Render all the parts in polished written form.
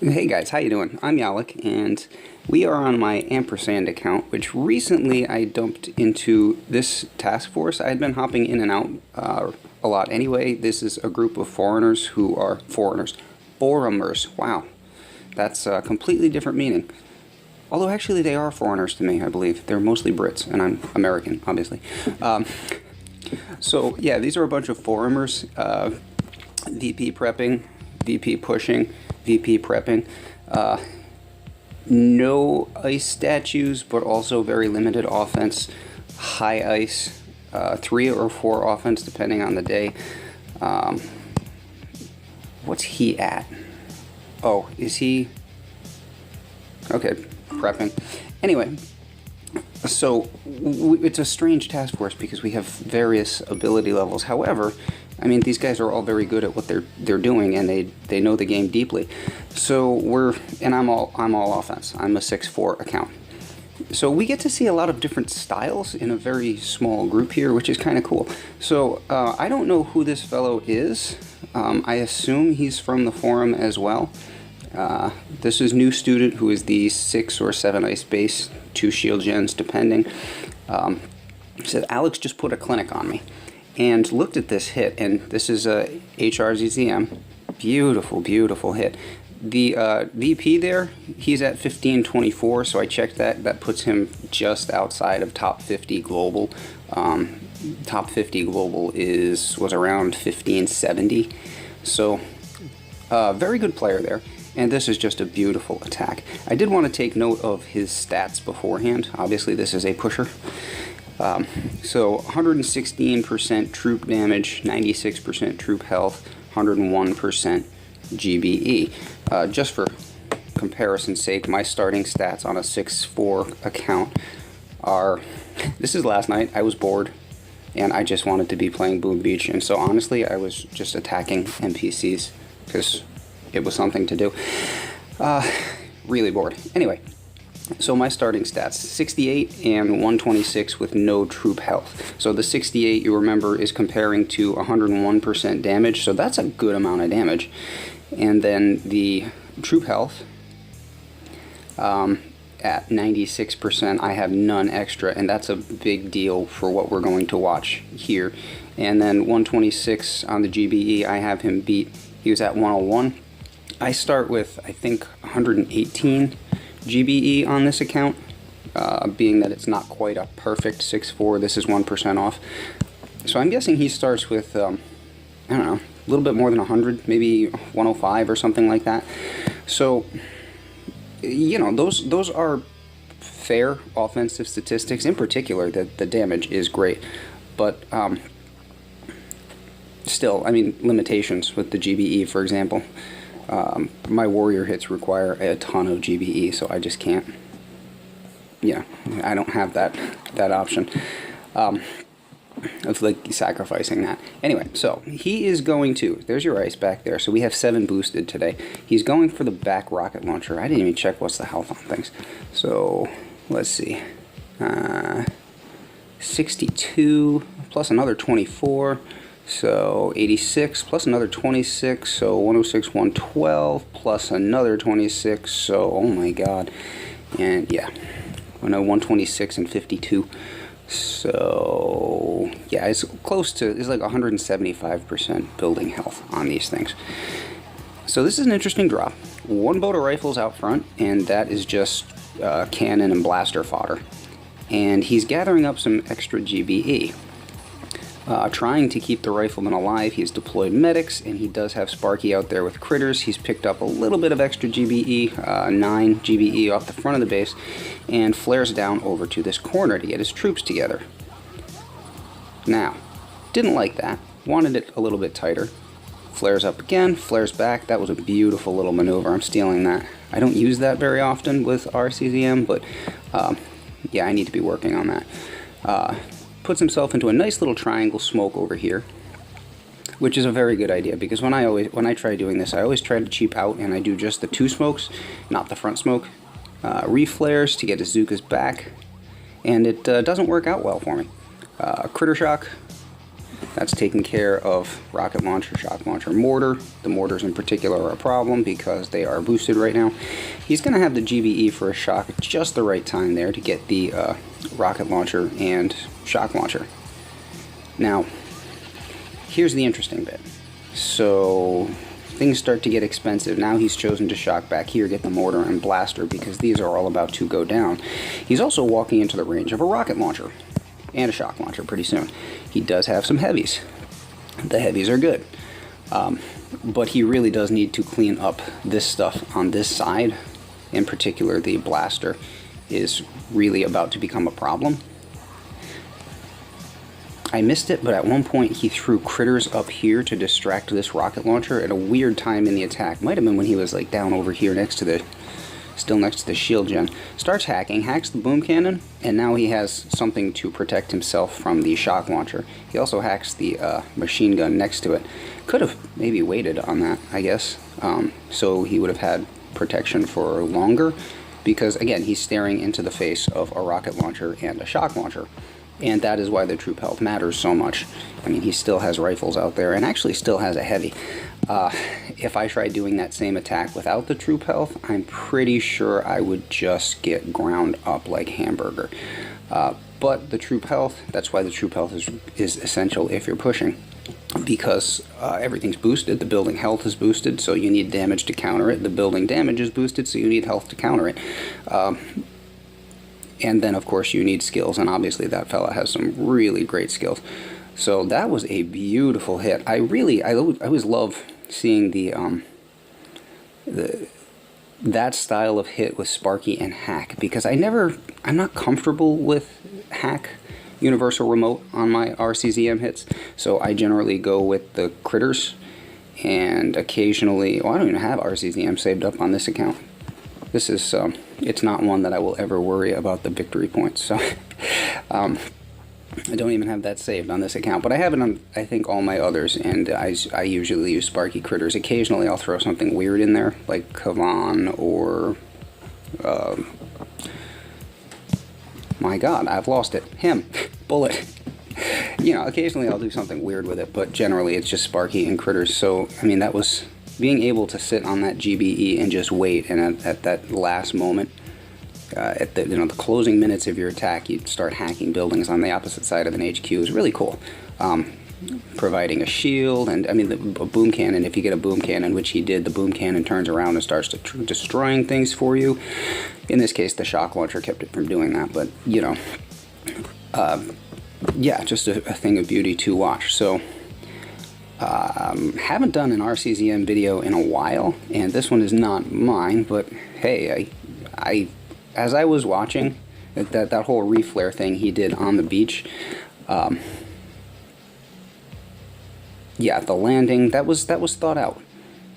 Hey guys, how you doing? I'm Yalik, and we are on my ampersand account, which recently I dumped into this task force. I had been hopping in and out a lot anyway. This is a group of foreigners who are forumers. Wow, that's a completely different meaning. Although actually they are foreigners to me, I believe. They're mostly Brits, and I'm American, obviously. So yeah, these are a bunch of forumers, VP prepping, VP pushing, VP prepping. No ice statues, but also very limited offense. High ice, 3 or 4 offense depending on the day. What's he at? Oh, is he? Okay, prepping. Anyway, so it's a strange task force because we have various ability levels. However, I mean, these guys are all very good at what they're doing, and they know the game deeply. So I'm all offense. I'm a 6'4" account. So we get to see a lot of different styles in a very small group here, which is kind of cool. So I don't know who this fellow is. I assume he's from the forum as well. This is new student who is the 6 or 7 ice base, 2 shield gens depending. He said, Alex just put a clinic on me. And looked at this hit, and this is a HRZCM. Beautiful, beautiful hit. The VP there, he's at 1524, so I checked that. That puts him just outside of top 50 global. Top 50 global was around 1570. So, very good player there. And this is just a beautiful attack. I did want to take note of his stats beforehand. Obviously, this is a pusher. So 116% troop damage, 96% troop health, 101% GBE. Just for comparison's sake, my starting stats on a 6'4" account are, this is last night, I was bored, and I just wanted to be playing Boom Beach, and so honestly, I was just attacking NPCs, because it was something to do. Really bored. Anyway. So my starting stats, 68 and 126 with no troop health. So the 68, you remember, is comparing to 101% damage, so that's a good amount of damage. And then the troop health, at 96%, I have none extra, and that's a big deal for what we're going to watch here. And then 126 on the GBE, I have him beat. He was at 101. I start with, I think, 118 GBE on this account, being that it's not quite a perfect 6'4", this is 1% off. So I'm guessing he starts with, I don't know, a little bit more than 100, maybe 105 or something like that. So, you know, those are fair offensive statistics. In particular, the damage is great. But still, I mean, limitations with the GBE, for example. My warrior hits require a ton of GBE, so I just can't, yeah, I don't have that option of like sacrificing that. Anyway, so he is going to, there's your ice back there, so we have 7 boosted today. He's going for the back rocket launcher. I didn't even check what's the health on things. So let's see, 62 plus another 24. So 86 plus another 26, so 106, 112 plus another 26, so oh my god, and yeah, I know 126 and 52, so yeah, it's close to, it's like 175% building health on these things. So this is an interesting drop. 1 boat of rifles out front, and that is just cannon and blaster fodder, and he's gathering up some extra GBE. Trying to keep the rifleman alive. He's deployed medics, and he does have Sparky out there with critters. He's picked up a little bit of extra GBE, 9 GBE off the front of the base, and flares down over to this corner to get his troops together. Now, didn't like that. Wanted it a little bit tighter. Flares up again, flares back. That was a beautiful little maneuver. I'm stealing that. I don't use that very often with RCZM, but yeah, I need to be working on that. Puts himself into a nice little triangle smoke over here, which is a very good idea, because when I try doing this, I always try to cheap out and I do just the 2 smokes, not the front smoke. Reflares to get Azuka's back, and it doesn't work out well for me. Critter shock, That's taking care of rocket launcher, shock launcher, mortar. The mortars in particular are a problem because they are boosted right now. He's going to have the GBE for a shock at just the right time there to get the rocket launcher and shock launcher. Now, here's the interesting bit. So things start to get expensive. Now he's chosen to shock back here, get the mortar and blaster, because these are all about to go down. He's also walking into the range of a rocket launcher and a shock launcher pretty soon. He does have some heavies. The heavies are good. But he really does need to clean up this stuff on this side. In particular, the blaster is really about to become a problem. I missed it, but at one point he threw critters up here to distract this rocket launcher at a weird time in the attack. Might have been when he was like down over here next to the, still next to the shield gen. Starts hacking, hacks the boom cannon, and now he has something to protect himself from the shock launcher. He also hacks the machine gun next to it. Could have maybe waited on that, I guess, so he would have had protection for longer, because again, he's staring into the face of a rocket launcher and a shock launcher. And that is why the troop health matters so much. I mean, he still has rifles out there, and actually still has a heavy. If I tried doing that same attack without the troop health, I'm pretty sure I would just get ground up like hamburger. But the troop health, that's why the troop health is essential if you're pushing. Because everything's boosted, the building health is boosted, so you need damage to counter it. The building damage is boosted, so you need health to counter it. And then, of course, you need skills, and obviously that fella has some really great skills. So that was a beautiful hit. I always love seeing that style of hit with Sparky and Hack, because I'm not comfortable with Hack universal remote on my HRZCM hits, so I generally go with the critters, and occasionally, well, I don't even have HRZCM saved up on this account. This is, it's not one that I will ever worry about the victory points, so I don't even have that saved on this account, but I have it on, I think, all my others, and I usually use Sparky critters. Occasionally I'll throw something weird in there, like Kavan or, my god, I've lost it, him, Bullet. You know, occasionally I'll do something weird with it, but generally it's just Sparky and critters. So, I mean, that was being able to sit on that GBE and just wait, and at that last moment, at the the closing minutes of your attack, you'd start hacking buildings on the opposite side of an HQ is really cool. Providing a shield, and I mean a boom cannon. If you get a boom cannon, which he did, the boom cannon turns around and starts destroying things for you. In this case, the shock launcher kept it from doing that, but you know, yeah, just a thing of beauty to watch. So. Haven't done an HRZCM video in a while, and this one is not mine, but hey, as I was watching that whole reflare thing he did on the beach, yeah, the landing, that was thought out.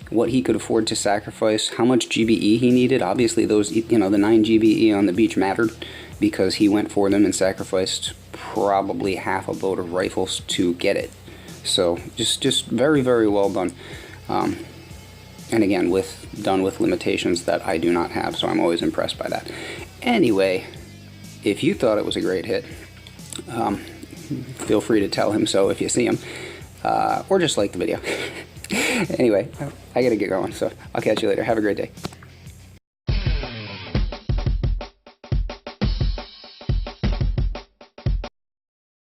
What he could afford to sacrifice, how much GBE he needed. Obviously those, the 9 GBE on the beach mattered, because he went for them and sacrificed probably half a boat of rifles to get it. So just very, very well done, and again done with limitations that I do not have, so I'm always impressed by that. Anyway, if you thought it was a great hit, feel free to tell him so if you see him, or just like the video. Anyway, I gotta get going, so I'll catch you later. Have a great day.